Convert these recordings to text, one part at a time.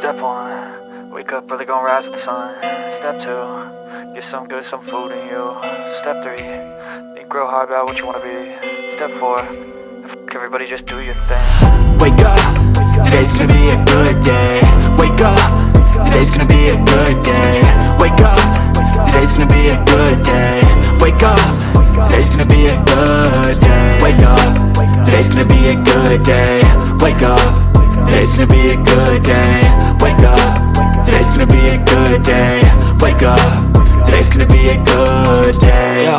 Step 1, wake up early, gonna rise with the sun. Step 2, get some good, some food in you. Step 3, think real hard about what you wanna be. Step 4, fuck everybody, just do your thing. Wake up, today's gonna be a good day. Wake up, today's gonna be a good day. Wake up, today's gonna be a good day. Wake up, today's gonna be a good day. Wake up, today's gonna be a good day. Wake up, today's gonna be a good day. Wake up, today's gonna be a good day. Wake up, today's gonna be a good day. Yo,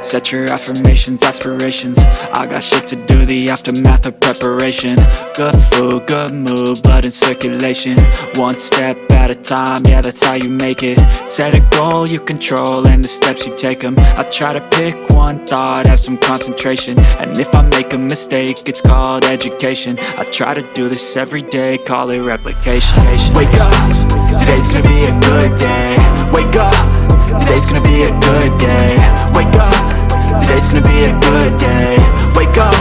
set your affirmations, aspirations. I got shit to do, the aftermath of preparation. Good food, good mood, blood in circulation. One step at a time, yeah, that's how you make it. Set a goal you control and the steps you take them. I try to pick one thought, have some concentration. And if I make a mistake, it's called education. I try to do this every day, call it replication. Wake up, today's gonna be a good day. Wake up, today's gonna be a good day. Wake up, today's gonna be a good day. Wake up,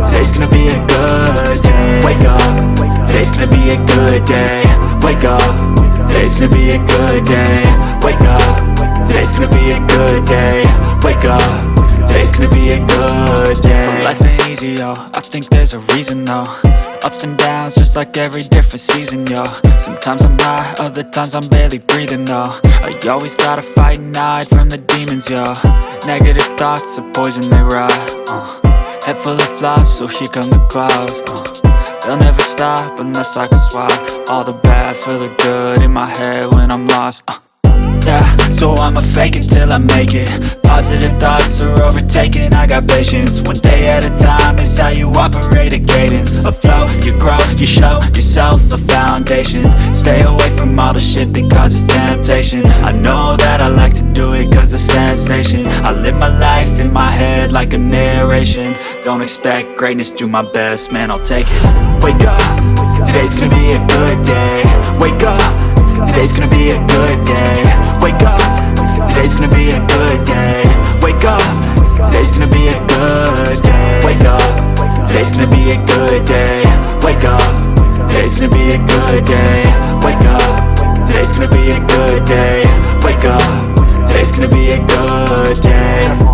today's gonna be a good day. Wake up, today's gonna be a good day. Wake up, today's gonna be a good day. Wake up, today's gonna be a good day. Wake up, today's gonna be a good day. So life ain't easy, yo, I think there's a reason though. Ups and downs, just like every different season, yo. Sometimes I'm high, other times I'm barely breathing, though. I always gotta fight and hide from the demons, yo. Negative thoughts are poison, they rot. Head full of flies, so here come the clouds. They'll never stop unless I can swap all the bad for the good in my head when I'm lost. Yeah, so I'ma fake it till I make it. Positive thoughts are overtaken, I got patience. One day at a time is how you operate a cadence. A flow, you grow, you show yourself a foundation. Stay away from all the shit that causes temptation. I know that I like to do it cause it's sensation. I live my life in my head like a narration. Don't expect greatness, do my best, man, I'll take it. Wake up, today's gonna be a good day. Wake up, today's gonna be a good day. Wake up, today's gonna be a good day. Wake up, today's gonna be a good day. Wake up, today's gonna be a good day. Wake up, today's gonna be a good day. Wake up, today's gonna be a good day. Wake up, today's gonna be a good day.